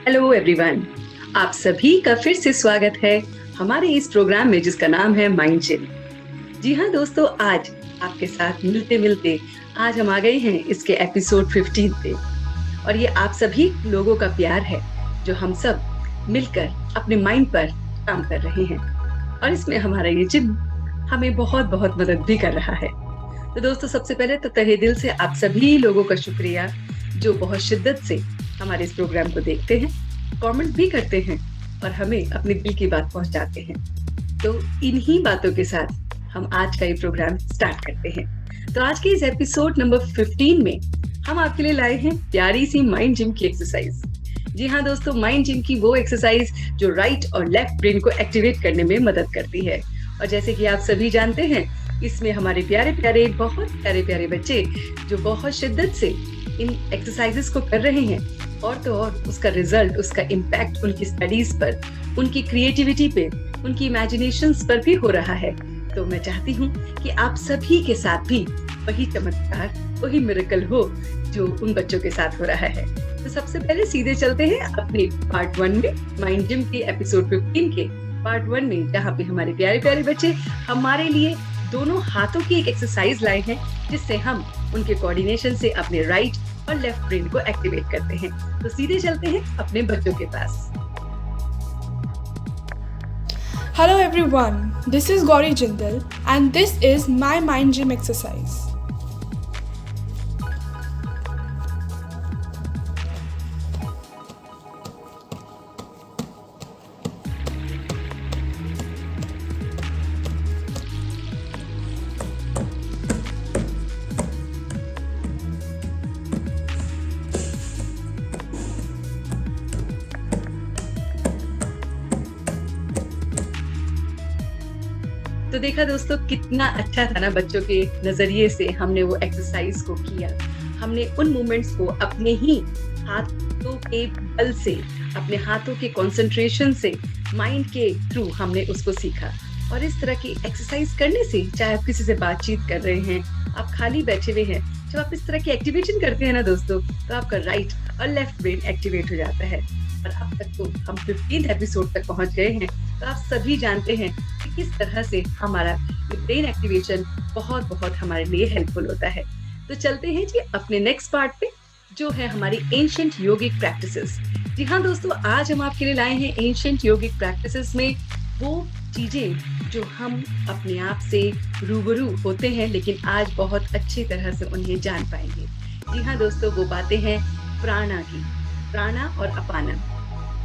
Hello everyone, आप सभी का फिर से स्वागत है हमारे इस प्रोग्राम में जिसका नाम है माइंड जिम। जी हाँ दोस्तों, आज आपके साथ मिलते मिलते आज हम आ गए हैं इसके एपिसोड 15 पे। और ये आप सभी लोगों का प्यार है जो हम सब मिलकर अपने माइंड पर काम कर रहे हैं, और इसमें हमारा ये जिम हमें बहुत बहुत मदद भी कर रहा है। तो दोस्तों, सबसे पहले तो तहे दिल से आप सभी लोगों का शुक्रिया जो बहुत शिद्दत से हमारे इस प्रोग्राम को देखते हैं, कमेंट भी करते हैं और हमें अपने दिल की बात पहुंचाते हैं। तो इन्हीं बातों के साथ हम आज का ये प्रोग्राम स्टार्ट करते हैं। तो आज के इस एपिसोड नंबर 15 में हम आपके लिए लाए हैं प्यारी सी माइंड जिम की एक्सरसाइज। जी हाँ दोस्तों, माइंड जिम की वो एक्सरसाइज जो राइट और लेफ्ट ब्रेन को एक्टिवेट करने में मदद करती है। और जैसे कि आप सभी जानते हैं, इसमें हमारे प्यारे प्यारे बहुत प्यारे प्यारे बच्चे जो बहुत शिद्दत से इन एक्सरसाइजेस को कर रहे हैं, और तो और उसका रिजल्ट, उसका इम्पैक्ट उनकी स्टडीज पर, उनकी क्रिएटिविटी पे, उनकी इमेजिनेशंस पर भी हो रहा है। तो मैं चाहती हूँ कि आप सभी के साथ भी वही चमत्कार, वही मिरेकल हो जो उन बच्चों के साथ हो रहा है। तो सबसे पहले सीधे चलते हैं अपने पार्ट 1 में, माइंड जिम के एपिसोड 15 के पार्ट 1 में, जहाँ पे हमारे प्यारे प्यारे बच्चे हमारे लिए दोनों हाथों की एक एक्सरसाइज लाए हैं जिससे हम उनके कोऑर्डिनेशन से अपने राइट और लेफ्ट ब्रेन को एक्टिवेट करते हैं। तो सीधे चलते हैं अपने बच्चों के पास। Hello everyone, this is Gauri Jindal and this is my mind gym exercise. तो देखा दोस्तों, कितना अच्छा था ना, बच्चों के नजरिए से हमने वो एक्सरसाइज को किया। हमने उन मूवमेंट्स को अपने ही हाथों के बल से, अपने हाथों के कंसंट्रेशन से, माइंड के थ्रू हमने उसको सीखा। और इस तरह की एक्सरसाइज करने से, चाहे आप किसी से बातचीत कर रहे हैं, आप खाली बैठे हुए हैं, जब आप इस तरह की एक्टिवेशन करते हैं ना दोस्तों, तो आपका राइट और लेफ्ट ब्रेन एक्टिवेट हो जाता है। और अब तक तो हम 15 एपिसोड तक पहुंच गए हैं, तो आप सभी जानते हैं कि किस तरह से हमारा ब्रेन एक्टिवेशन बहुत बहुत हमारे लिए हेल्पफुल होता है। तो चलते हैं जी अपने नेक्स्ट पार्ट पे, जो है हमारी एंशिएंट योगिक प्रैक्टिसेस। जी हाँ दोस्तों, आज हम आपके लिए लाए हैं एंशिएंट योगिक प्रैक्टिसेस में वो चीजें जो हम अपने आप से रूबरू होते हैं, लेकिन आज बहुत अच्छी तरह से उन्हें जान पाएंगे। जी हाँ दोस्तों, वो बातें हैं प्राणा की, प्राणा और अपाना।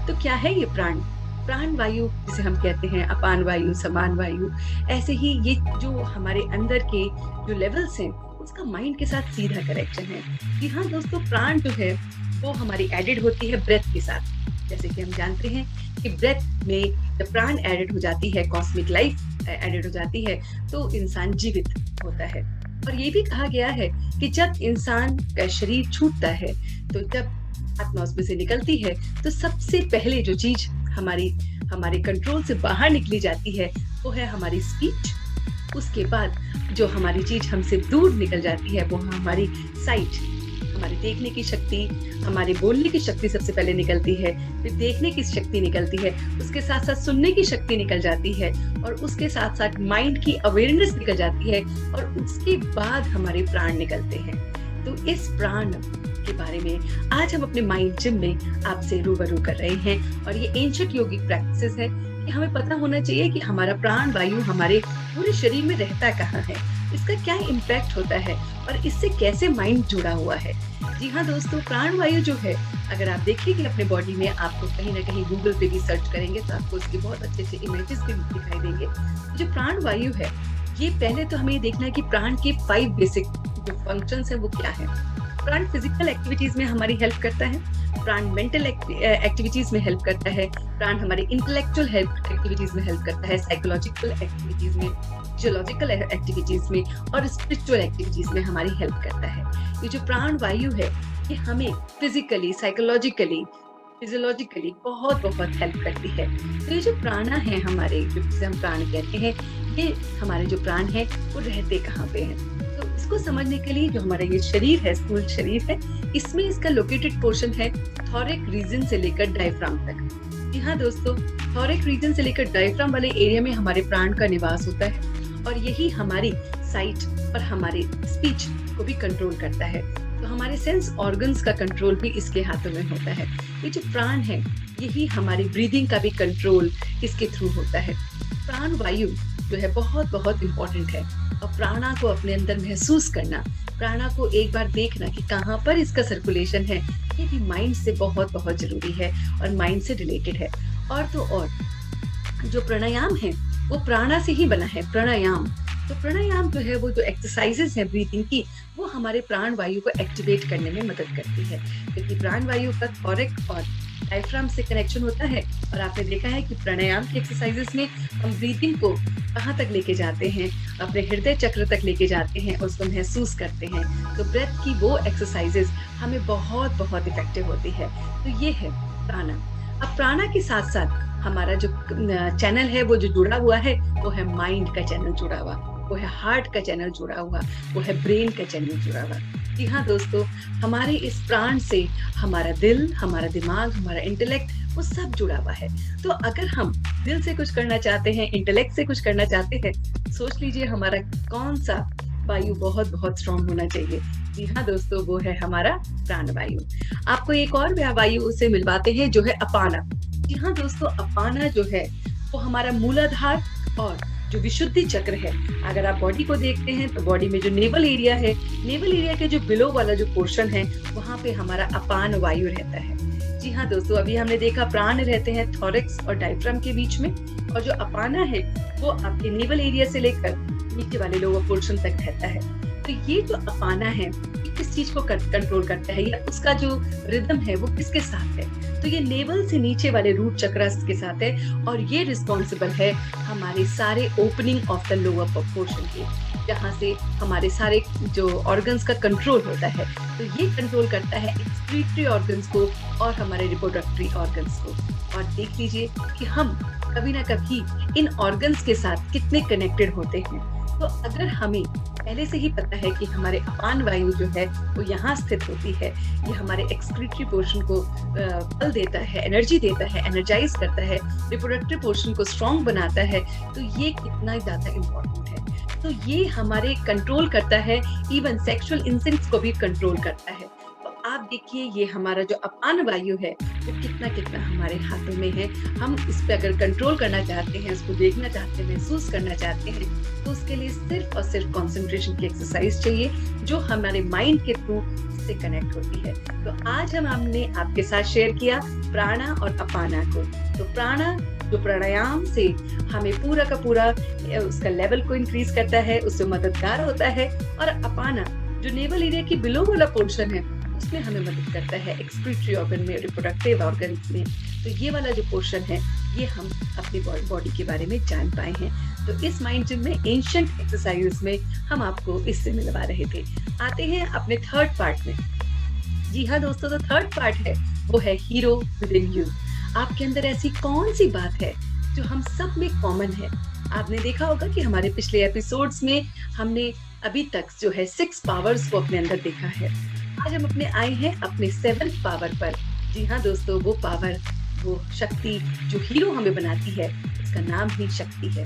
तो क्या है ये प्राण वायु जिसे हम कहते हैं, अपान वायु, समान वायु। ऐसे ही ये जो हमारे अंदर के जो लेवल्स हैं, उसका माइंड के साथ सीधा कनेक्शन है। जी हाँ दोस्तों, प्राण जो है वो हमारी एडेड होती है ब्रेथ के साथ। जैसे कि हम जानते हैं कि ब्रेथ में जब प्राण एडेड हो जाती है, कॉस्मिक लाइफ एडेड हो जाती है, तो इंसान जीवित होता है। और ये भी कहा गया है कि जब इंसान का शरीर छूटता है, तो जब आत्मा उसमें से निकलती है, तो सबसे पहले जो चीज हमारे कंट्रोल से बाहर निकली जाती है वो है हमारी स्पीच। उसके बाद जो हमारी चीज हमसे दूर निकल जाती है वो हमारी साइट, हमारी देखने की शक्ति, हमारे बोलने की शक्ति सबसे पहले निकलती है, फिर देखने की शक्ति निकलती है, उसके साथ साथ सुनने की शक्ति निकल जाती है, और उसके साथ साथ माइंड की अवेयरनेस निकल जाती है, और उसके बाद हमारे प्राण निकलते हैं। तो इस प्राण के बारे में आज हम अपने माइंड जिम में आपसे रूबरू कर रहे हैं। और ये एंशिएंट योगिक प्रैक्टिसेस है कि हमें पता होना चाहिए कि हमारा प्राण वायु हमारे पूरे शरीर में रहता कहाँ है, इसका क्या इम्पैक्ट होता है, और इससे कैसे माइंड जुड़ा हुआ है। जी हाँ दोस्तों, प्राण वायु जो है, अगर आप देखिए अपने बॉडी में, आपको कहीं ना कहीं गूगल पे भी सर्च करेंगे तो आपको उसके बहुत अच्छे अच्छे इमेजेस भी दिखाई देंगे। जो प्राण वायु है, ये पहले तो हमें देखना है कि प्राण के 5 बेसिक जो फंक्शंस है वो क्या है। प्राण फिजिकल एक्टिविटीज में हमारी हेल्प करता है, प्राण मेंटल एक्टिविटीज में हेल्प करता है, प्राण हमारे इंटेलेक्चुअल एक्टिविटीज में हेल्प करता है, साइकोलॉजिकल एक्टिविटीज में, फिजियोलॉजिकल एक्टिविटीज में, और स्पिरिचुअल एक्टिविटीज में हमारी हेल्प करता है। ये जो प्राण वायु है, ये हमें फिजिकली, साइकोलॉजिकली, फिजियोलॉजिकली बहुत बहुत हेल्प करती है। तो ये जो प्राणा है हमारे, जिसे हम प्राण कहते हैं, ये हमारे जो प्राण है वो रहते कहाँ पे हैं। तो इसको समझने के लिए जो हमारा ये शरीर है, स्थूल शरीर है, इसमें इसका लोकेटेड पोर्शन है थॉरिक रीजन से लेकर डायफ्राम तक। जी हाँ दोस्तों, थॉरिक रीजन से लेकर डायफ्राम वाले एरिया में हमारे प्राण का निवास होता है और यही हमारी साइट और हमारे स्पीच को भी कंट्रोल करता है। तो हमारे सेंस ऑर्गन्स का कंट्रोल भी इसके हाथों में होता है। ये जो प्राण है, यही हमारी ब्रीदिंग का भी कंट्रोल इसके थ्रू होता है। प्राण वायु जो है बहुत बहुत इम्पोर्टेंट है और प्राणा को अपने अंदर महसूस करना, प्राणा को एक बार देखना कि कहाँ पर इसका सर्कुलेशन है, ये भी माइंड से बहुत बहुत जरूरी है और माइंड से रिलेटेड है। और तो और जो प्राणायाम है वो प्राणा से ही बना है, प्राणायाम। तो प्राणायाम जो है, वो जो एक्सरसाइजेस हैं ब्रीथिंग की, वो हमारे प्राण वायु को एक्टिवेट करने में मदद करती है, क्योंकि प्राण वायु का थॉरिक और डायफ्राम से कनेक्शन होता है। और आपने देखा है कि प्राणायाम की एक्सरसाइजेस में हम ब्रीथिंग को कहाँ तक लेके जाते हैं, अपने हृदय चक्र तक लेके जाते हैं और उसको महसूस करते हैं। तो ब्रेथ की वो एक्सरसाइजेस हमें बहुत बहुत इफेक्टिव होती है। तो ये है प्राणा। अब प्राणा के साथ साथ हमारा जो चैनल है, वो जो जुड़ा हुआ है, वो है माइंड का चैनल जुड़ा हुआ, वो है हार्ट का चैनल जुड़ा हुआ, वो है ब्रेन का चैनल जुड़ा हुआ। जी हाँ दोस्तों, हमारे इस प्राण से हमारा दिल, हमारा दिमाग, हमारा इंटेलेक्ट, वो सब जुड़ा हुआ है। तो अगर हम दिल से कुछ करना चाहते हैं, इंटेलेक्ट से कुछ करना चाहते हैं, सोच लीजिए हमारा कौन सा वायु बहुत बहुत स्ट्रॉन्ग होना चाहिए। जी हाँ दोस्तों, वो है हमारा प्राण वायु। आपको एक और वायु से मिलवाते हैं जो है अपाना। जी हाँ दोस्तों, अपाना जो है वो हमारा मूलाधार और जो विशुद्धि चक्र है। अगर आप बॉडी को देखते हैं तो बॉडी में जो नेवल एरिया है, नेवल एरिया के जो बिलो वाला जो पोर्शन है, वहां पे हमारा अपान वायु रहता है। जी हाँ दोस्तों, अभी हमने देखा प्राण रहते हैं थॉरिक्स और डायफ्राम के बीच में, और जो अपाना है वो आपके नेवल एरिया से लेकर नीचे वाले लोअर पोर्शन तक रहता है। तो ये जो अपाना है, किस चीज को कंट्रोल करता है, या उसका जो रिदम है वो किसके साथ है? तो ये नेवल से नीचे वाले रूट चक्र के साथ है, और ये रिस्पॉन्सिबल है हमारे सारे opening of the lower portion के, जहाँ से हमारे सारे जो ऑर्गन्स का कंट्रोल होता है। तो ये कंट्रोल करता है एक्सक्रीटरी ऑर्गन्स को और हमारे रिप्रोडक्टरी ऑर्गन्स को। और देख लीजिए कि हम कभी ना कभी इन ऑर्गन्स के साथ कितने कनेक्टेड होते हैं। तो अगर हमें पहले से ही पता है कि हमारे अपान वायु जो है वो यहाँ स्थित होती है, ये हमारे एक्सक्रीटरी पोर्शन को बल देता है, एनर्जी देता है, एनर्जाइज करता है, रिप्रोडक्टिव पोर्शन को स्ट्रॉन्ग बनाता है, तो ये कितना ज्यादा इम्पोर्टेंट है। तो ये हमारे कंट्रोल करता है, इवन सेक्सुअल इंस्टिंक्ट्स को भी कंट्रोल करता है। आप देखिए ये हमारा जो अपान वायु है वो कितना कितना हमारे हाथों में है। हम इस पे अगर कंट्रोल करना चाहते हैं, उसको देखना चाहते हैं, महसूस करना चाहते हैं, तो उसके लिए सिर्फ और सिर्फ कंसंट्रेशन की एक्सरसाइज चाहिए, जो हमारे माइंड के थ्रू से कनेक्ट होती है। तो आज हमने आपके साथ शेयर किया प्राणा और अपाना को। तो प्राणा जो प्राणायाम से हमें पूरा का पूरा उसका लेवल को इंक्रीज करता है, उससे मददगार होता है, और अपाना जो नेवल एरिया की बिलो वाला पोर्शन है, उसमें हमें मदद करता है एक्सक्रीटरी ऑर्गन में, रिप्रोडक्टिव ऑर्गन में। तो ये वाला जो पोर्शन है, ये हम अपनी बॉडी के बारे में जान पाए हैं। तो इस माइंड जिम में एंशिएंट एक्सरसाइजेस में हम आपको इससे मिलवा रहे थे। आते हैं अपने थर्ड पार्ट में। जी हाँ दोस्तों, तो थर्ड पार्ट है वो है हीरो विद इन यू। आपके अंदर ऐसी कौन सी बात है जो हम सब में कॉमन है? आपने देखा होगा कि हमारे पिछले एपिसोड्स में हमने अभी तक जो है 6 पावर्स को अपने अंदर देखा है। आज हम अपने आए हैं अपने 7th पावर पर। जी हाँ दोस्तों, वो पावर, वो शक्ति जो हीरो हमें बनाती है, उसका नाम ही शक्ति है।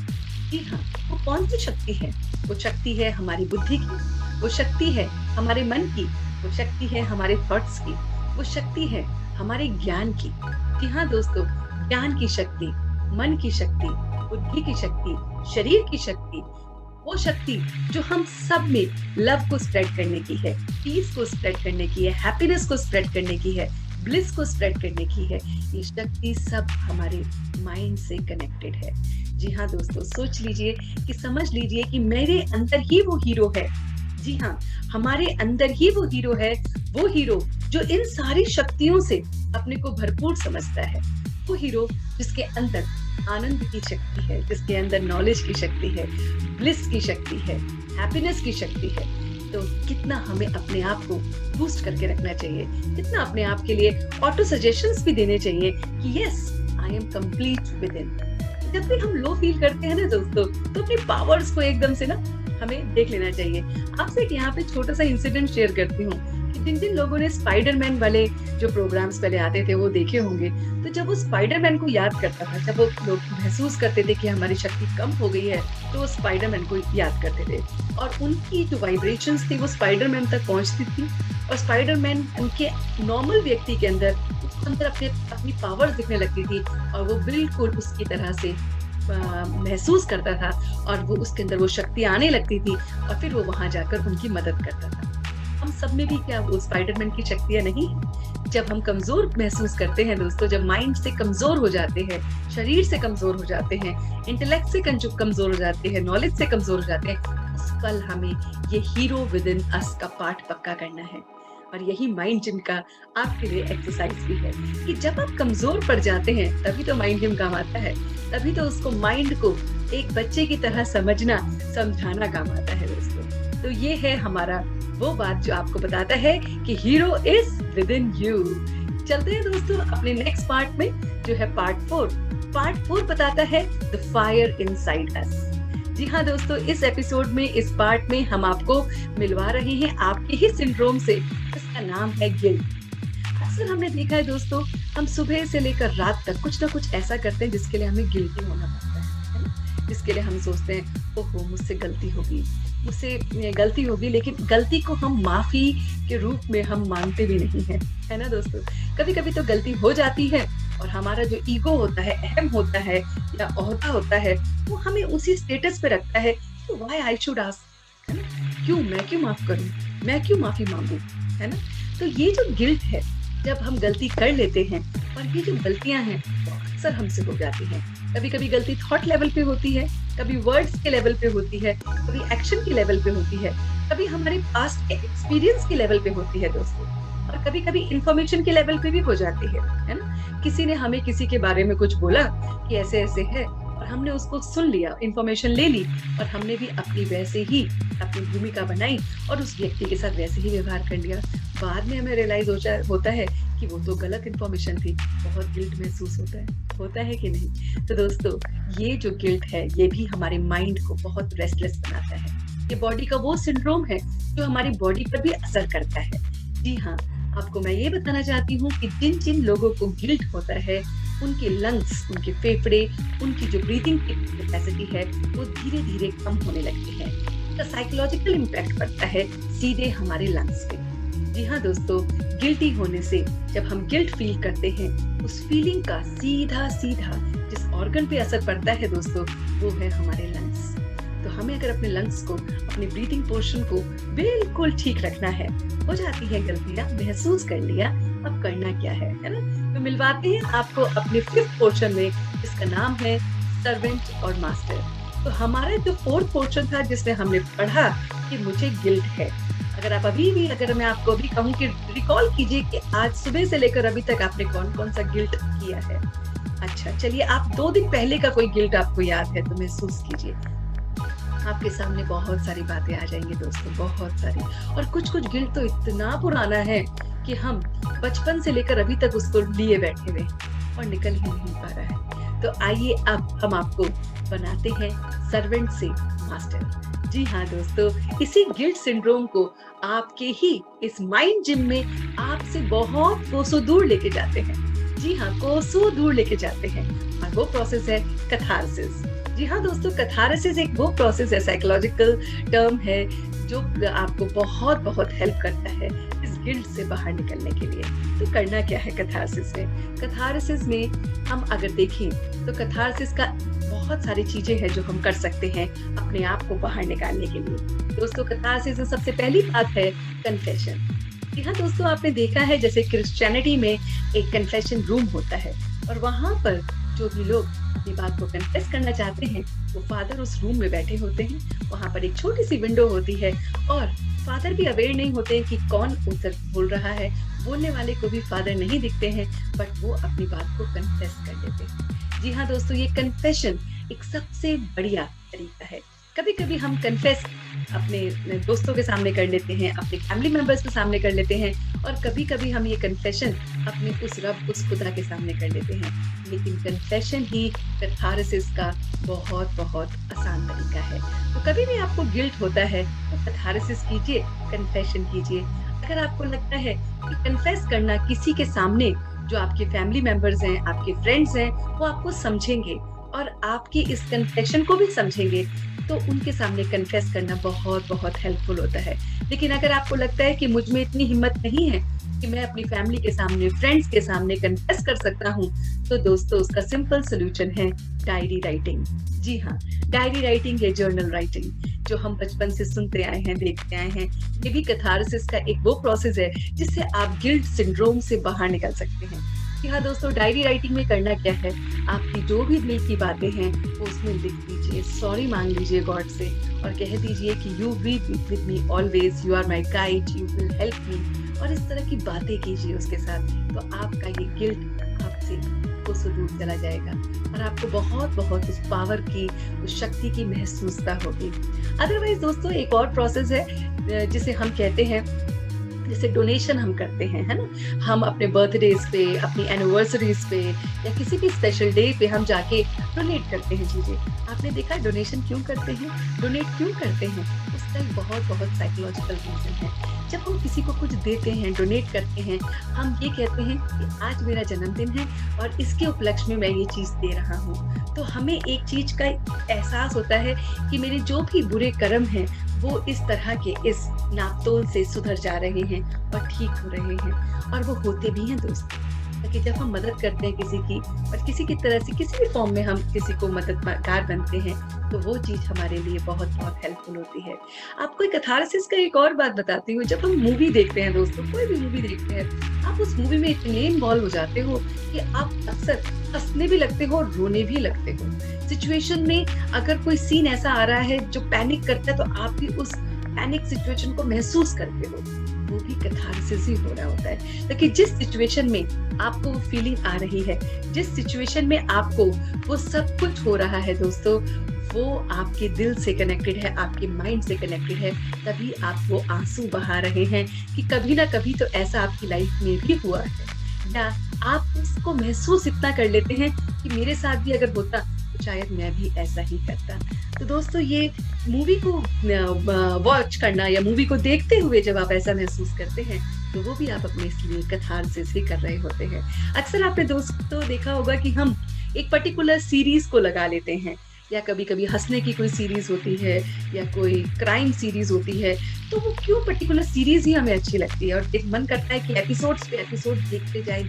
जी हाँ, वो कौन सी शक्ति है? वो शक्ति है हमारी बुद्धि की, वो शक्ति है हमारे मन की, वो शक्ति है हमारे थॉट्स की, वो शक्ति है हमारे ज्ञान की। जी हाँ दोस्तों, ज्ञान की शक्ति, मन की शक्ति, बुद्धि की शक्ति, शरीर की शक्ति, वो शक्ति जो हम सब में लव को स्प्रेड करने की है, पीस को स्प्रेड करने की है, हैप्पीनेस को स्प्रेड करने की है, ब्लिस को स्प्रेड करने की है। ये शक्ति सब हमारे माइंड से कनेक्टेड है। जी हाँ दोस्तों, सोच लीजिए कि समझ लीजिए कि मेरे अंदर ही वो हीरो है। जी हाँ, हमारे अंदर ही वो हीरो है, वो हीरो जो इन सारी शक्तियों से अपने को भरपूर समझता है, वो हीरो जिसके अंदर आनंद की शक्ति है, जिसके अंदर नॉलेज की शक्ति है, ब्लिस की शक्ति है, हैप्पीनेस की शक्ति है। तो कितना हमें अपने आप को बूस्ट करके रखना चाहिए, कितना अपने आप के लिए ऑटो सजेशंस भी देने चाहिए कि yes, I am complete with in. जब भी हम लो फील करते हैं ना दोस्तों, तो अपनी पावर्स को एकदम से ना हमें देख लेना चाहिए। आपसे एक यहाँ पे छोटा सा इंसिडेंट शेयर करती हूँ कि जिन जिन लोगों ने स्पाइडरमैन वाले जो प्रोग्राम्स पहले आते थे वो देखे होंगे, तो जब वो स्पाइडरमैन को याद करता था, जब वो लोग महसूस करते थे कि हमारी शक्ति कम हो गई है, तो वो स्पाइडरमैन को याद करते थे और उनकी जो वाइब्रेशंस थी वो स्पाइडरमैन तक पहुंचती थी और स्पाइडरमैन उनके नॉर्मल व्यक्ति के अंदर उसके अंदर अपनी पावर्स दिखने लगती थी और वो बिल्कुल उसकी तरह से महसूस करता था और वो उसके अंदर वो शक्ति आने लगती थी और फिर वो वहां जाकर उनकी मदद करता था। हम सब में भी क्या वो स्पाइडरमैन की शक्तियां नहीं है? जब हम कमजोर महसूस करते हैं दोस्तों, जब माइंड से कमजोर हो जाते हैं, शरीर से कमजोर हो जाते हैं, इंटेलेक्ट से कमजोर हो जाते हैं, नॉलेज से कमजोर हो जाते हैं, उस पल हमें ये हीरो विद इन अस का पाठ पक्का करना है। और यही माइंड जिम का आपके लिए एक्सरसाइज भी है कि जब आप कमजोर पड़ जाते हैं तभी तो माइंड जिम काम आता है, तभी तो उसको माइंड को एक बच्चे की तरह समझना समझाना काम आता है दोस्तों। तो ये है हमारा वो बात जो आपको बताता है कि hero is with in you. चलते हैं दोस्तों अपने नेक्स्ट पार्ट में जो है पार्ट 4। पार्ट 4 बताता है द फायर इनसाइड अस। जी हाँ दोस्तों, इस एपिसोड में, इस पार्ट में हम आपको मिलवा रहे हैं आपके ही सिंड्रोम से, इसका नाम है गिल्ट। अक्सर हमने देखा है दोस्तों, हम सुबह से लेकर रात तक कुछ ना कुछ ऐसा करते हैं जिसके लिए हमें गिल्टी होना पड़ता है ना? जिसके लिए हम सोचते हैं ओहो मुझसे गलती होगी, लेकिन गलती को हम माफी के रूप में हम मानते भी नहीं है ना दोस्तों। कभी कभी तो गलती हो जाती है और हमारा जो ईगो होता है, अहम होता है या ओहदा होता है, वो हमें उसी स्टेटस पे रखता है तो व्हाई आई शुड आस्क, है ना? मैं क्यों माफ करूं, मैं क्यों माफी मांगू, है ना? तो ये जो गिल्ट है, जब हम गलती कर लेते हैं और ये जो गलतियां हैं वो अक्सर हमसे हो जाती हैं। कभी कभी गलती थॉट लेवल पे होती है, कभी वर्ड्स के लेवल पे होती है, कभी एक्शन के लेवल पे होती है, कभी हमारे पास्ट एक्सपीरियंस के लेवल पे होती है दोस्तों, और कभी कभी इंफॉर्मेशन के लेवल पे भी हो जाती है ना? किसी ने हमें किसी के बारे में कुछ बोला कि ऐसे ऐसे है और हमने उसको सुन लिया, इंफॉर्मेशन ले ली और हमने भी अपनी वैसे ही अपनी भूमिका बनाई और उस व्यक्ति के साथ वैसे ही व्यवहार कर लिया। बाद में हमें रियलाइज होता है कि वो तो गलत इंफॉर्मेशन थी। बहुत गिल्ट महसूस होता है कि नहीं? तो दोस्तों, ये जो गिल्ट है ये भी हमारे माइंड को बहुत रेस्टलेस बनाता है। ये बॉडी का वो सिंड्रोम है जो हमारी बॉडी पर भी असर करता है। जी हाँ, आपको मैं ये बताना चाहती हूँ कि जिन जिन लोगों को गिल्ट होता है उनके लंग्स, उनके फेफड़े, उनकी जो ब्रीथिंग की कैपेसिटी है वो धीरे धीरे कम होने लगती है। इसका साइकोलॉजिकल इम्पैक्ट पड़ता है सीधे हमारे लंग्स पे। जी हाँ दोस्तों, गिल्टी होने से जब हम गिल्ट फील करते हैं, उस फीलिंग का सीधा जिस ऑर्गन पे असर पड़ता है दोस्तों, वो है हमारे लंग्स। तो हमें अगर अपने लंग्स को, अपने ब्रीथिंग पोर्शन को बिल्कुल ठीक रखना है, हो जाती है गलतियां, महसूस कर लिया, अब करना क्या है ना? तो मिलवाते हैं आपको अपने 5th पोर्शन में, जिसका नाम है सर्वेंट और मास्टर। तो हमारा जो 4th पोर्शन था जिसमें हमने पढ़ा कि मुझे गिल्ट है। अगर मैं आपको अभी कहूँ कि रिकॉल कीजिए कि आज सुबह से लेकर अभी तक आपने कौन कौन सा गिल्ट किया है। अच्छा चलिए, आप 2 दिन पहले का कोई गिल्ट आपको याद है तो महसूस कीजिए। आपके सामने बहुत सारी बातें आ जाएंगी दोस्तों, बहुत सारी। और कुछ गिल्ट तो इतना पुराना है कि हम बचपन से लेकर अभी तक उसको लिए बैठे हुए और निकल ही नहीं पा रहा है। तो आइए अब हम आपको बनाते हैं सर्वेंट से मास्टर। जी हाँ दोस्तों, इसी गिल्ट सिंड्रोम को आपके ही इस माइंड जिम में आपसे बहुत कोसों दूर लेके जाते हैं। जी हाँ, कोसों दूर लेके जाते हैं और वो प्रोसेस है कैथारसिस। जी हाँ दोस्तों, कैथारसिस एक वो प्रोसेस है, साइकोलॉजिकल टर्म है जो आपको बहुत हेल्प करता है इस गिल्ट से बाहर निकलने के लिए। तो करना क्या है कैथारसिस में? कैथारसिस में हम अगर देखें तो कैथारसिस का बहुत सारी चीजें हैं जो हम कर सकते हैं अपने आप को बाहर निकालने के लिए। दोस्तों, कैथारसिस में सबसे पहली बात है कन्फेशन। जी हाँ दोस्तों, आपने देखा है जैसे क्रिश्चियनिटी में एक कन्फेशन रूम होता है और वहां पर जो भी लोग अपनी बात को कन्फेस करना चाहते हैं वो फादर उस रूम में बैठे होते हैं। वहां पर एक छोटी सी विंडो होती है और फादर भी अवेयर नहीं होते हैं कि कौन उधर बोल रहा है, बोलने वाले को भी फादर नहीं दिखते हैं, बट वो अपनी बात को कन्फेस कर देते हैं। जी हाँ दोस्तों, ये कन्फेशन एक सबसे बढ़िया तरीका है। कभी कभी हम कन्फेस अपने दोस्तों के सामने कर लेते हैं, अपने फैमिली मेंबर्स के सामने कर लेते हैं और कभी-कभी हम ये कन्फेशन अपने उस रब, उस खुदा के सामने कर लेते हैं। लेकिन कन्फेशन ही कैथारसिस का बहुत-बहुत आसान तरीका है। तो कभी भी आपको गिल्ट होता है तो कैथारसिस कीजिए, कन्फेशन कीजिए। अगर आपको लगता है कि कन्फेस करना किसी के सामने, जो आपके फैमिली मेंबर्स हैं, आपके फ्रेंड्स हैं, वो आपको समझेंगे और आपकी इस कन्फेशन को भी समझेंगे, तो उनके सामने कन्फेस करना बहुत-बहुत हेल्पफुल होता है। लेकिन अगर आपको लगता है कि मुझ में इतनी हिम्मत नहीं है कि मैं अपनी फैमिली के सामने, फ्रेंड्स के सामने कन्फेस कर सकता हूँ, तो दोस्तों उसका सिंपल सॉल्यूशन है डायरी राइटिंग। जी हाँ, डायरी राइटिंग या जर्नल राइटिंग, जो हम बचपन से सुनते आए हैं, देखते आए हैं। ये भी कैथारसिस का एक वो प्रोसेस है जिससे आप गिल्ट सिंड्रोम से बाहर निकल सकते हैं। जी हाँ दोस्तों, डायरी राइटिंग में करना क्या है, आपकी जो भी दिल की बातें हैं वो उसमें लिख दीजिए, सॉरी मांग लीजिए गॉड से और कह दीजिए कि you be with me always, you are my guide, you will help me, और इस तरह की बातें कीजिए उसके साथ। तो आपका ये गिल्ट आपसे उसको दूर चला जाएगा और आपको बहुत-बहुत उस पावर की, उस शक्ति की महसूसता होगी। अदरवाइज दोस्तों एक और प्रोसेस है जिसे हम कहते हैं, जैसे डोनेशन हम करते हैं, है ना? हम अपने बर्थडेज पे, अपनी एनिवर्सरीज पे या किसी भी स्पेशल डे पे हम जाके डोनेट करते हैं चीजें। आपने देखा डोनेशन क्यों करते हैं, डोनेट क्यों करते हैं? उसका एक बहुत साइकोलॉजिकल रीजन है। जब हम किसी को कुछ देते हैं, डोनेट करते हैं, हम ये कहते हैं कि आज मेरा जन्मदिन है और इसके उपलक्ष्य में मैं ये चीज दे रहा हूँ। तो हमें एक चीज का एहसास होता है कि मेरे जो भी बुरे कर्म हैं वो इस तरह के इस नापतोल से सुधर जा रहे हैं और ठीक हो रहे हैं, और वो होते भी हैं दोस्तों। ताकि जब हम मदद करते हैं किसी की और किसी की तरह से किसी भी फॉर्म में हम किसी को मददगार बनते हैं, तो वो चीज हमारे लिए बहुत हेल्पफुल होती है। आपको एक कैथारसिस का एक और बात बताती हूँ। जब हम मूवी देखते हैं दोस्तों, कोई भी मूवी देखते हैं, आप उस मूवी में इतने इन्वॉल्व हो जाते हो कि आप अक्सर हंसने भी लगते हो और रोने भी लगते हो। सिचुएशन में अगर कोई सीन ऐसा आ रहा है जो पैनिक करता है, तो आप भी उस पैनिक सिचुएशन को महसूस करते हो। वो भी कैथारसिस ही हो रहा होता है। लेकिन जिस सिचुएशन में आपको वो फीलिंग आ रही है, जिस सिचुएशन में आपको वो सब कुछ हो रहा है दोस्तों, वो आपके दिल से कनेक्टेड है, आपके माइंड से कनेक्टेड है, तभी आप वो आंसू बहा रहे हैं कि कभी ना कभी तो ऐसा आपकी लाइफ में भी हुआ है, या आप उसको महसूस इतना कर लेते हैं कि मेरे साथ भी अगर होता तो शायद मैं भी ऐसा ही करता। तो दोस्तों ये मूवी को वॉच करना या मूवी को देखते हुए जब आप ऐसा महसूस करते हैं, तो वो भी आप अपने इसलिए कैथारसिस ही कर रहे होते हैं। अक्सर आपने दोस्तों देखा होगा कि हम एक पर्टिकुलर सीरीज को लगा लेते हैं, या कभी-कभी हँसने की कोई सीरीज होती है या कोई क्राइम सीरीज होती है, तो वो क्यों पर्टिकुलर सीरीज ही हमें अच्छी लगती है और एक मन करता है कि एपिसोड्स पे एपिसोड देखते जाए,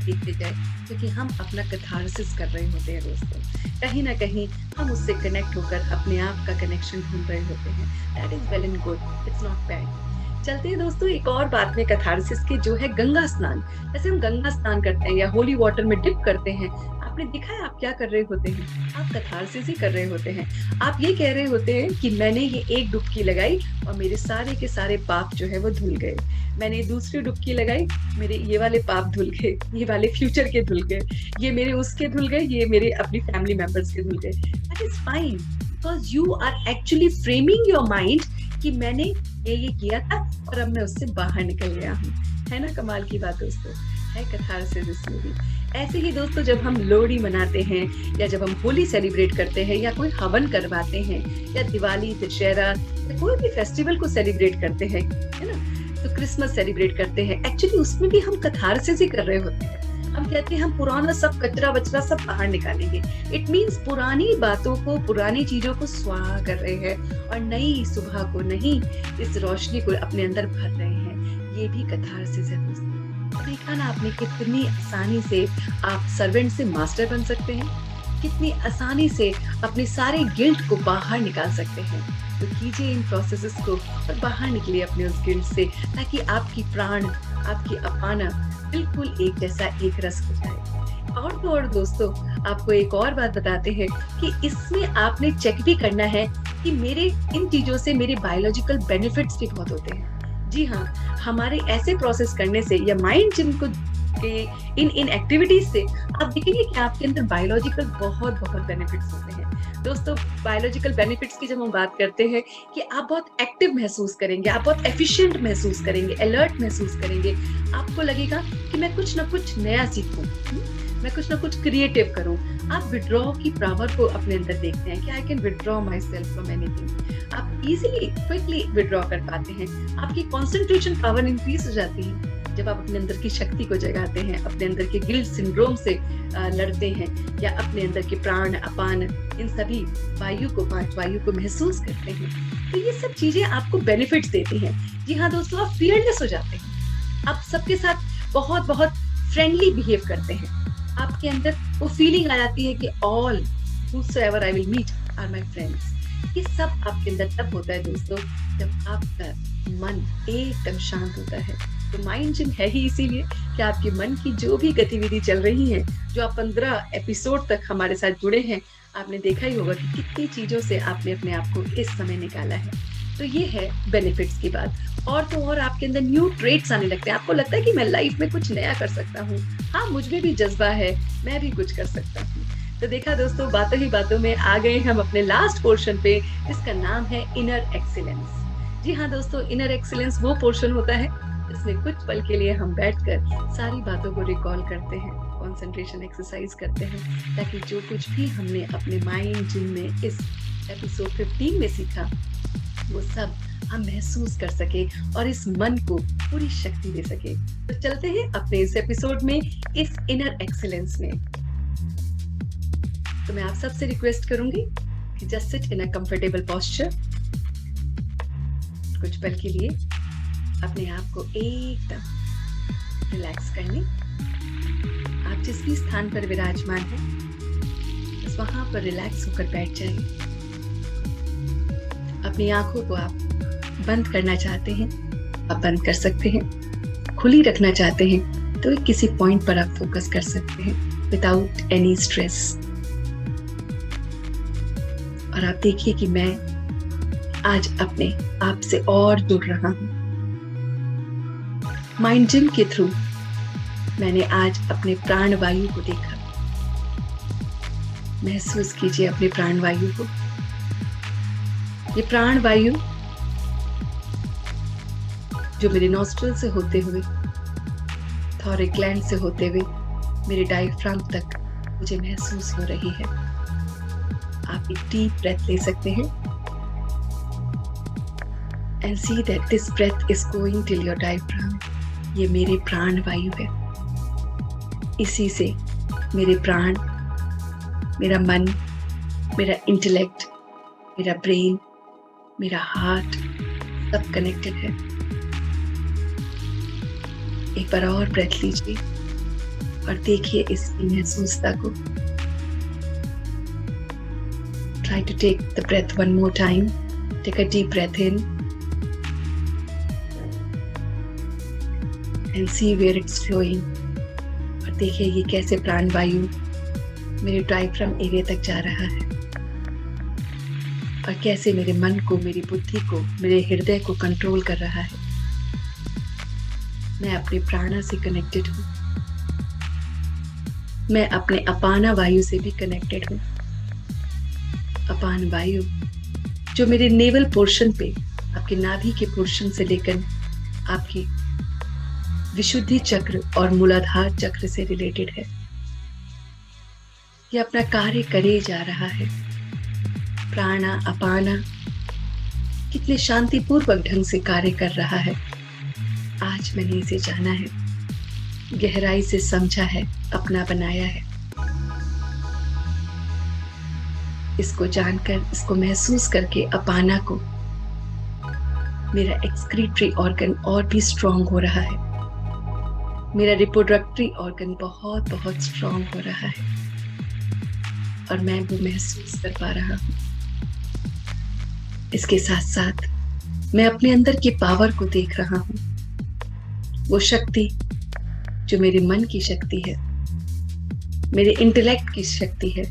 क्योंकि हम अपना कैथारसिस कर रहे होते हैं दोस्तों। कहीं ना कहीं हम उससे कनेक्ट होकर अपने आप का कनेक्शन ढूंढ रहे होते हैं। That is well and good, it's not bad. चलते हैं दोस्तों एक और बात में कैथारसिस के, जो है गंगा स्नान। जैसे हम गंगा स्नान करते हैं या होली वाटर में डिप करते हैं, आपने देखा है आप क्या कर रहे होते हैं? आप कैथारसिस ही कर रहे होते हैं। आप ये कह रहे होते हैं कि मैंने ये एक डुबकी लगाई और मेरे सारे के सारे पाप जो है वो धुल गए। मैंने दूसरी डुबकी लगाई, मेरे ये वाले पाप धुल गए, ये वाले फ्यूचर के धुल गए, ये मेरे उसके धुल गए, ये मेरे अपनी फैमिली मेंबर्स के धुल गए। That is fine, because you are actually framing your mind कि मैंने ये किया था और अब मैं उससे बाहर निकल गया हूँ। है ना कमाल की बात दोस्तों? है कैथारसिस इसमें भी। ऐसे ही दोस्तों जब हम लोहड़ी मनाते हैं या जब हम होली सेलिब्रेट करते हैं या कोई हवन करवाते हैं या दिवाली, दशहरा या कोई भी फेस्टिवल को सेलिब्रेट करते हैं, है ना, तो क्रिसमस सेलिब्रेट करते हैं, एक्चुअली उसमें भी हम कैथारसिस ही कर रहे होते हैं। हम कहते हैं हम पुराना सब कचरा वचरा सब बाहर निकालेंगे। इट मीन्स पुरानी बातों को, पुरानी चीजों को स्वाहा कर रहे हैं और नई सुबह को, नई इस रोशनी को अपने अंदर भर रहे हैं। ये भी कैथारसिस है दोस्तों। देखा ना आपने कितनी आसानी से आप सर्वेंट से मास्टर बन सकते हैं, कितनी आसानी से अपने सारे गिल्ट को बाहर निकाल सकते हैं। तो कीजिए इन प्रोसेसेस को और बाहर निकलिए अपने उस गिल्ट से, ताकि आपकी प्राण, आपकी अपाना बिल्कुल एक जैसा एक रस हो जाए। और तो और दोस्तों आपको एक और बात बताते हैं कि इसमें आपने चेक भी करना है कि मेरे इन चीजों से मेरे बायोलॉजिकल बेनिफिट्स भी बहुत होते हैं। जी हाँ, हमारे ऐसे प्रोसेस करने से या माइंड जिनको के इन एक्टिविटीज से आप देखेंगे कि आपके अंदर बायोलॉजिकल बहुत बेनिफिट्स होते हैं। दोस्तों, बायोलॉजिकल बेनिफिट्स की जब हम बात करते हैं कि आप बहुत एक्टिव महसूस करेंगे, आप बहुत एफिशिएंट महसूस करेंगे, अलर्ट महसूस करेंगे। आपको लगेगा कि मैं कुछ ना कुछ नया सीखूं, मैं कुछ ना कुछ क्रिएटिव करूं। आप विड्रॉ की पावर को अपने अंदर देखते हैं कि I can withdraw my self from anything. आप इजीली क्विकली विड्रॉ कर पाते हैं। आपकी कॉन्सेंट्रेशन पावर इंक्रीज हो जाती है जब आप अपने अंदर की शक्ति को जगाते हैं, अपने अंदर के गिल्ट सिंड्रोम से लड़ते हैं, या अपने अंदर के प्राण, अपान, इन सभी वायु को, 5 वायु को महसूस करते हैं। तो ये सब चीजें आपको बेनिफिट्स देती हैं। जी हाँ दोस्तों, आप फियरलेस हो जाते हैं। आप सबके साथ बहुत फ्रेंडली बिहेव करते हैं। आपके अंदर वो फीलिंग आ जाती है कि all whosoever I will meet are my friends। ये सब आपके अंदर तब होता है दोस्तों जब आपका मन एकदम शांत होता है। तो माइंड जिम है ही इसीलिए कि आपके मन की जो भी गतिविधि चल रही है, जो आप 15 एपिसोड तक हमारे साथ जुड़े हैं, आपने देखा ही होगा कि कितनी चीजों से आपने अपने आप को इस समय निकाला है। तो ये है बेनिफिट्स की बात। और तो और आपके अंदर न्यू ट्रेट्स आने लगते हैं। आपको लगता है कि मैं लाइफ में कुछ नया कर सकता हूँ, हाँ मुझ में भी जज्बा है, मैं भी कुछ कर सकता हूँ। तो देखा दोस्तों, बातों ही बातों में आ गए हम अपने लास्ट पोर्शन पे, जिसका नाम है इनर एक्सीलेंस। जी हाँ दोस्तों, इनर एक्सीलेंस वो पोर्शन होता है जिसमें कुछ पल के लिए हम बैठकर सारी बातों को रिकॉल करते हैं, कंसंट्रेशन एक्सरसाइज करते हैं, ताकि जो कुछ भी हमने अपने माइंड जिम में इस एपिसोड 15 में सीखा, वो सब हम महसूस कर सके और इस मन को पूरी शक्ति दे सके। तो चलते हैं अपने इस एपिसोड में, इस इनर एक्सीलेंस में। तो मैं आप सबसे रिक्वेस्ट करूंगी कि just sit in a comfortable posture. कुछ पल के लिए अपने आप को एकदम रिलैक्स कर लें। आप जिस भी स्थान पर विराजमान हैं, बस वहां पर रिलैक्स होकर बैठ जाइए। अपनी आंखों को आप बंद करना चाहते हैं, आप बंद कर सकते हैं। खुली रखना चाहते हैं तो किसी पॉइंट पर आप फोकस कर सकते हैं विदाउट एनी स्ट्रेस। और आप देखिए कि मैं आज अपने आप से और जुड़ रहा हूं। माइंड जिम के थ्रू मैंने आज अपने प्राण वायु को देखा। महसूस कीजिए अपने प्राण वायु को। ये प्राण वायु जो मेरे नॉस्ट्रल से होते हुए, थॉरिक ग्लैंड से होते हुए मेरे डायफ्राम तक मुझे महसूस हो रही है। आप एक डीप ब्रेथ ले सकते हैं and see that this breath is going till your diaphragm। ये मेरे प्राण वायु है। इसी से मेरे प्राण, मेरा मन, मेरा इंटेलेक्ट, मेरा ब्रेन, मेरा हार्ट सब कनेक्टेड है। एक बार और ब्रेथ लीजिए और देखिए इसकी महसूसता को। Try to take the breath one more time. Take a deep breath in and see where it's flowing। और देखिए ये कैसे प्राण वायु मेरे डायफ्राम एरिया तक जा रहा है और कैसे मेरे मन को, मेरी बुद्धि को, मेरे हृदय को कंट्रोल कर रहा है। मैं अपने प्राणा से कनेक्टेड हूँ। मैं अपने अपाना वायु से भी कनेक्टेड हूँ। अपान वायु जो मेरे नेवल पोर्शन पे, आपके नाभि के पोर्शन से लेकर आपकी विशुद्धि चक्र और मूलाधार चक्र से रिलेटेड है। यह अपना कार्य करे जा रहा है। प्राणा, अपाना कितने शांतिपूर्वक ढंग से कार्य कर रहा है। आज मैंने इसे जाना है, गहराई से समझा है, अपना बनाया है। इसको जानकर, इसको महसूस करके अपाना को मेरा एक्सक्रीटरी ऑर्गन और भी स्ट्रॉन्ग हो रहा है। मेरा रिप्रोडक्टरी ऑर्गन बहुत बहुत स्ट्रॉन्ग हो रहा है और मैं वो महसूस कर पा रहा हूँ। इसके साथ साथ मैं अपने अंदर की पावर को देख रहा हूँ। वो शक्ति जो मेरे मन की शक्ति है, मेरे इंटेलेक्ट की शक्ति है,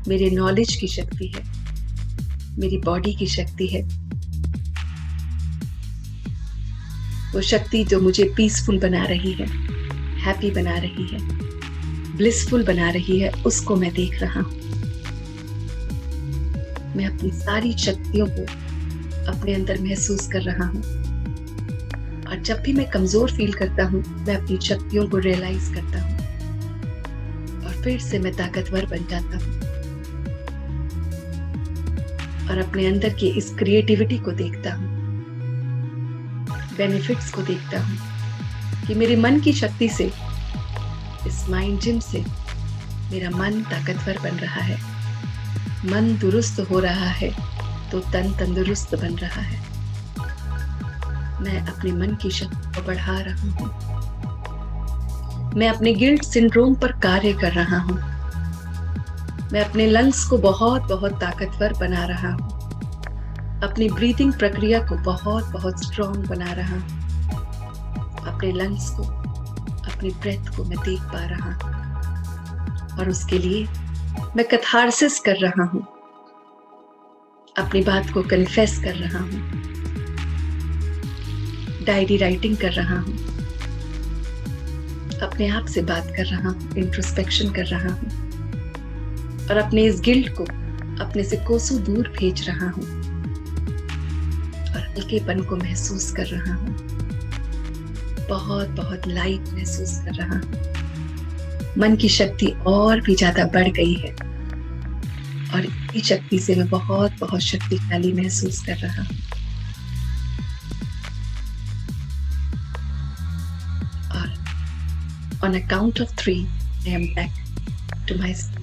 मेरे नॉलेज की शक्ति है, मेरी बॉडी की शक्ति है। वो शक्ति जो मुझे पीसफुल बना रही है, हैप्पी बना रही है, ब्लिसफुल बना रही है, उसको मैं देख रहा हूँ। मैं अपनी सारी शक्तियों को अपने अंदर महसूस कर रहा हूँ। और जब भी मैं कमजोर फील करता हूँ, मैं अपनी शक्तियों को रियलाइज करता हूँ और फिर से मैं ताकतवर बन जाता हूँ और अपने अंदर की इस क्रिएटिविटी को देखता हूँ, बेनिफिट्स को देखता हूँ कि मेरे मन की शक्ति से, इस माइंड जिम से मेरा मन ताकतवर बन रहा है, मन दुरुस्त हो रहा है तो तन तंदुरुस्त बन रहा है। मैं अपने मन की शक्ति को बढ़ा रहा हूँ। मैं अपने गिल्ट सिंड्रोम पर कार्य कर रहा हूँ। मैं अपने लंग्स को बहुत बहुत ताकतवर बना रहा हूँ। अपनी ब्रीथिंग प्रक्रिया को बहुत बहुत स्ट्रॉन्ग बना रहा हूँ। अपने लंग्स को, अपनी ब्रेथ को मैं देख पा रहा हूँ और उसके लिए मैं कैथार्सिस कर रहा हूँ, अपनी बात को कन्फेस कर रहा हूँ, डायरी राइटिंग कर रहा हूँ, अपने आप से बात कर रहा हूँ, इंट्रोस्पेक्शन कर रहा हूँ और अपने इस गिल्ट को अपने से कोसों दूर भेज रहा हूँ और हल्केपन को महसूस कर रहा हूँ, बहुत बहुत लाइट महसूस कर रहा हूँ। मन की शक्ति और भी ज्यादा बढ़ गई है और इसी शक्ति से मैं बहुत बहुत शक्तिशाली महसूस कर रहा हूँ। और on a count of 3, I am back to myself.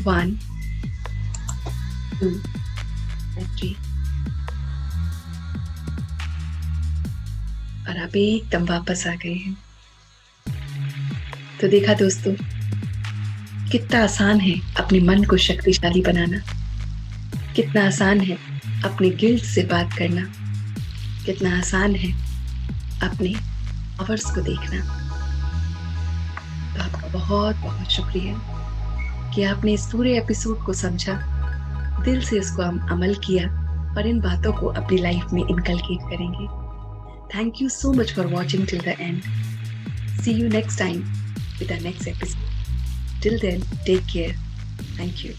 1, 2 and 3. और आप एकदम वापस आ गए हैं। तो देखा दोस्तों, कितना आसान है अपने मन को शक्तिशाली बनाना, कितना आसान है अपने गिल्ट से बात करना, कितना आसान है अपने पावर्स को देखना। तो आपका बहुत बहुत शुक्रिया कि आपने इस पूरे एपिसोड को समझा, दिल से इसको अमल किया और इन बातों को अपनी लाइफ में इनकलकेट करेंगे। Thank you so much for watching till the end. See you next time with our next episode. Till then, take care. Thank you.